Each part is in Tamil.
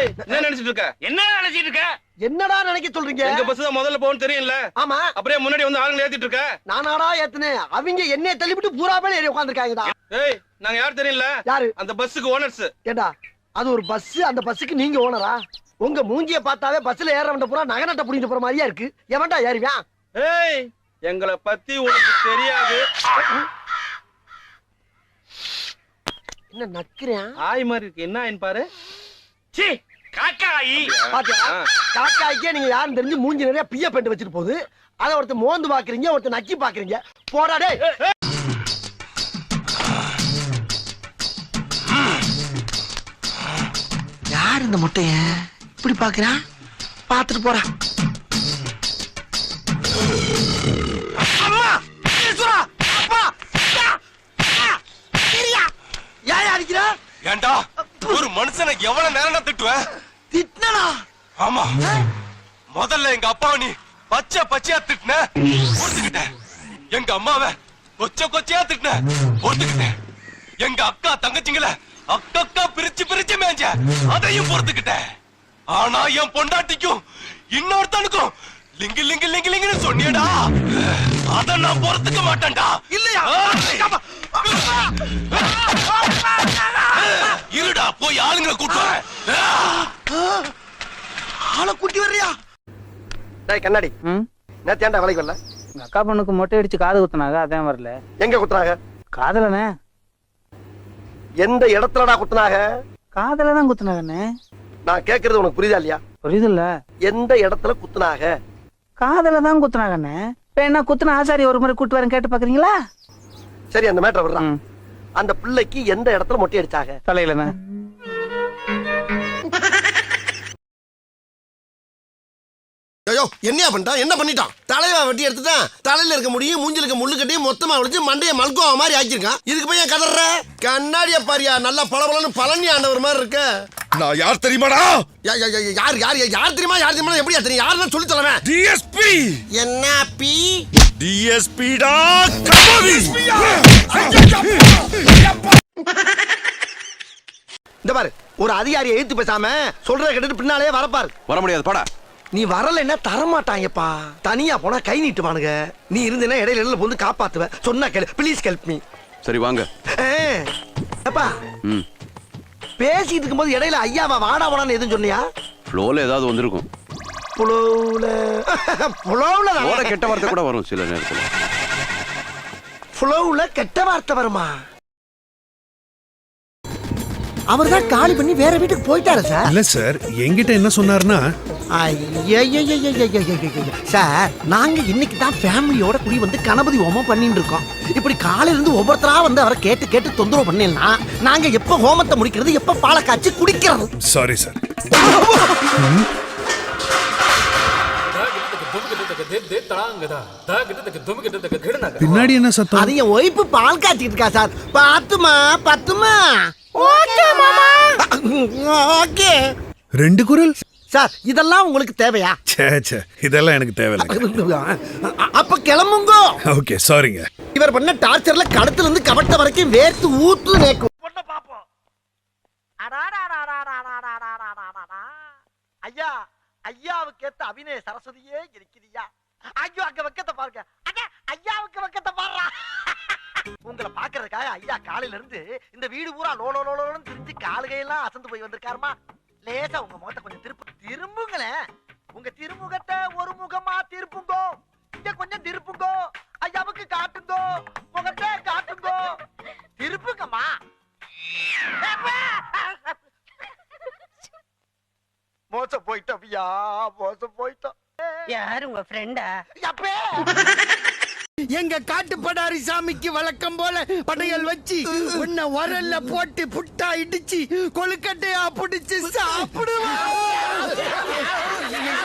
ஏய் என்ன நினைச்சிட்டு இருக்க? என்னடா நினைக்க சொல்றீங்க? எங்க பஸ் தான் முதல்ல போன்னு தெரியும்ல? ஆமா. அப்படியே முன்னாடி வந்து ஆளுங்க ஏத்திட்டு இருக்க. நானாடா ஏத்துனே? அவங்க என்னைய தள்ளிவிட்டு பூரா பேர் ஏறி உட்கார்ந்திருக்காங்கடா. ஏய் நாங்க யார் தெரியும்ல? யாரு? அந்த பஸ்ஸுக்கு ஓனர்ஸ். ஏடா அது ஒரு பஸ், அந்த பஸ்ஸுக்கு நீங்க ஓனரா? உங்க மூஞ்சிய பார்த்தாவே பஸ்ல ஏறவண்ட பூரா நகநட்ட புடிங்கிட்டு போற மாதிரியா இருக்கு. எவன்டா ஏறிவான்? ஏய் எங்களை பத்தி உனக்கு தெரியாது. என்ன நக்குறேன்? ஆய் மாதிரி இருக்கு. என்ன ஆயின்னு பாரு. சீ காக்காயி. பாத்தியா? காக்காய்க்கே நீங்க யாருன்னு தெரிஞ்சு மூஞ்சி நிறைய பிய பெண்டு வச்சிட்டு போகுது. அத ஒருத்தர் மோந்து பாக்குறீங்க, ஒருத்தர் நக்கி பாக்குறீங்க. போடா டேய். யார் இந்த முட்டைய இப்படி பாக்குறான்? பாத்துட்டு போறா. அம்மா ஈஸ்வரா அப்பா சரியா யாரை அடிக்கிறா? ஏண்டா ஒரு மனுஷனை எவ்வளவு நேரம் திட்டுவேன்? திட்னடா? ஆமா, முதல்ல எங்க அப்பாவை நீ பச்சை பச்சையா திட்டுன, பொறுத்துக்கிட்டேன். எங்க அம்மாவை கொச்ச கொச்சையா திட்டுன, பொறுத்துக்கிட்டேன். எங்க அக்கா தங்கச்சிங்கள அக்கா பிரிச்சு பிரிச்சு மேஞ்ச, அதையும் பொறுத்துக்கிட்டேன். ஆனா என் பொண்டாட்டிக்கும் இன்னொருத்தனுக்கும் லிங்கு லிங்கு லிங்கு லிங்குன்னு சொன்னியடா, அத நான் பொறுத்துக்க மாட்டேன்டா. இல்லையா? இருடா போய் ஆளுங்களை கூட்டு ஆளை கூட்டி வர்றியா? டேய் கண்ணாடி, நேத்து ஏன்டா வேலைக்கு வரல? எங்க அக்கா பொண்ணுக்கு மொட்டை அடிச்சு காது குத்துனாங்க, அதான் வரல. எங்க குத்துனாங்க? காதலனே. எந்த இடத்துலடா குத்துனாங்க? காதல தான் குத்துனாங்கண்ணே. நான் கேக்குறது உனக்கு புரியுதா இல்லையா? புரியுதுல்ல? எந்த இடத்துல குத்துனாங்க? காதல தான் குத்துனாங்கண்ணே. இப்ப என்ன குத்துன ஆசாரி ஒரு முறை கூட்டு வரேன் கேட்டு பாக்குறீங்களா? சரி அந்த மேட்டர் விடுறான். அந்த பிள்ளைக்கு எந்த இடத்துல மொட்டை அடிச்சாங்க? தலையிலண்ணே. ஐயோ என்னையா பண்ணிட்டான்? என்ன பண்ணிட்டான்? தலைவா வெட்டி எடுத்துட்டான். தலையில இருக்க முடியும், மூஞ்சில இருக்க முள்ளு கட்டியும் மொத்தமா வலிச்சு மண்டைய மல்கோவா மாதிரி ஆக்கியிருக்கான். இதுக்கு போய் ஏன் கதற? கண்ணாடிய பாரியா, நல்லா பளபளன்னு பழனி ஆண்டவர் மாதிரி இருக்க. நான் யார் தெரியுமாடா? யார் யார் யார் தெரியுமா? யார் தெரியுமா? எப்படியா தெரியும்? யாருன்னு சொல்லி தரவேன். டிஎஸ்பி. என்ன பி? டிஎஸ்பிடா கபவி. இந்த பாரு, ஒரு அதிகாரியை எழுத்து பேசாம சொல்றத கேட்டுட்டு பின்னாலே வரப்பாரு. வர முடியாது போடா. நீ வரலன்னா தரமாட்டாங்கப்பா. தனியா போனா கை நீட்டுவானுங்க. நீ இருந்தேன்னா இடையில இடையில வந்து காப்பாத்துவ. சொன்னா கேளு, ப்ளீஸ் ஹெல்ப் மீ. சரி வாங்க. அப்பா பேசிட்டு இருக்கும்போது இடையில ஐயாவா வாடா வாடான்னு எதுவும் சொன்னியா? ஃப்ளோல ஏதாவது வந்திருக்கும். புலவுல கெட்ட வார்த்தை கூட வரும் சில நேரத்துல. புலவுல கெட்ட வார்த்தை வருமா? அவர் தான் காலி பண்ணி வேற வீட்டுக்கு போயிட்டாரு சார். இல்ல சார், என்கிட்ட என்ன சொன்னாருன்னா, சார் நாங்க இன்னைக்கு தான் ஃபேமிலியோட குடி வந்து கணபதி ஹோமம் பண்ணிட்டு இருக்கோம். இப்படி காலையில இருந்து ஒவ்வொருத்தரா வந்து அவரை கேட்டு கேட்டு தொந்தரவு பண்ணீங்கன்னா நாங்க எப்ப ஹோமத்தை முடிக்கிறது, எப்ப பாலை காய்ச்சி குடிக்கிறது? Sorry sir. பின்னாடி என்ன சத்தம்? அது என் ஒய்ஃபு பால் காய்ச்சிட்டு இருக்கா சார். பாத்துமா பத்துமா? ஓகே மாமா. ஓகே. 2 குரல் சார், இதெல்லாம் உங்களுக்கு தேவையா? சே இதெல்லாம் எனக்கு தேவையில்லை. அப்ப கிளம்புங்க. ஓகே சாரிங்க. இவர் பண்ண டார்ச்சர்ல கடத்துல இருந்து கவட்ட வரைக்கும் வேர்த்து ஊத்து நேக்கும். பொண்ண பாப்போம். ஐயா, ஐயாவுக்கு ஏத்த அபிநய சரஸ்வதியே இருக்குதியா. ஐயோ அங்க வெக்கத்தை பாருங்க. ஐயாவுக்கு வெக்கத்தை பாருடா. உங்களை பாக்குறதுக்காக ஐயா காலையில இருந்து இந்த வீடு பூரா லோலோலோலோன்னு திரிஞ்சு காலுகையெல்லாம் அசந்து போய் வந்திருக்காருமா. லேசா உங்க முகத்தை கொஞ்சம் திரும்புங்களேன். உங்க திருமுகத்தை ஒரு முகமா திருப்புங்கோ. இங்க கொஞ்சம் திருப்புங்கோ. ஐயாவுக்கு காட்டுங்கோ, முகத்தை காட்டுங்கோ. திருப்புங்கம்மா. மோசம் போயிட்டோம் ஐயா, மோசம் போயிட்டோம். யாரு உங்க ஃப்ரெண்டா? எங்க காட்டுப்படாரி சாமிக்கு வழக்கம் போல படையல் வச்சு உன்னை வரல்ல போட்டு புட்டா இடிச்சு கொழுக்கட்டையா புடிச்சு சாப்பிடுவா.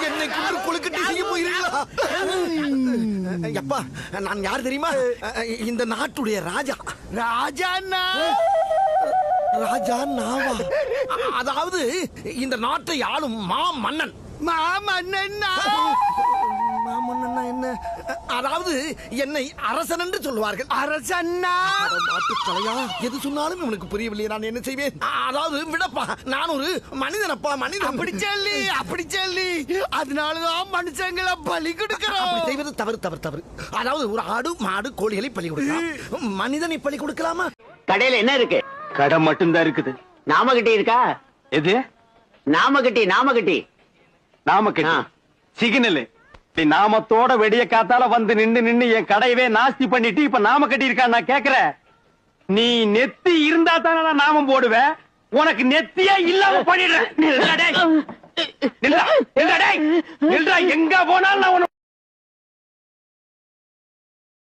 என்னை கொண்டு கொழுக்கட்டை செய்ய போயிருங்களா? அப்பா நான் யார் தெரியுமா? இந்த நாட்டுடைய ராஜா. ராஜா நாவா? அதாவது இந்த நாட்டை ஆளும் மா மன்னன். மாமன்னா என்ன? அதாவது என்னை அரசன் என்று சொல்லுவார்கள். அரசன்னா மாட்டுத்தலையா, எது சொன்னாலும் இவனுக்கு புரியவில்லை. நான் என்ன செய்வேன்? அதாவது விடப்பா, நான் ஒரு மனிதனப்பா, மனிதன். அப்படி சொல்லி அதனாலதான் மனுஷங்களை பலி கொடுக்கிறோம். அப்படி செய்வது தவறு தவறு தவறு. அதாவது ஒரு ஆடு மாடு கோழிகளை பலி கொடுக்கலாம், மனிதனை பலி கொடுக்கலாமா? கடையில என்ன இருக்கு? கடை மட்டும்தான் இருக்குது. நாமகட்டி இருக்கா? எது? நாமகட்டி நாமக்கட்டி சிக்னல். நாமத்தோட வெடிய காத்தால வந்து நின்னு என் கடையவே நாஸ்தி பண்ணிட்டு இப்ப நாம கட்டி இருக்கா? நான் கேக்குறேன், நீ நெத்தி இருந்தா தானே நாமம் போடுவேன், உனக்கு நெத்தியே இல்லாம பண்ணிடுறேன். எங்க போனாலும் நான்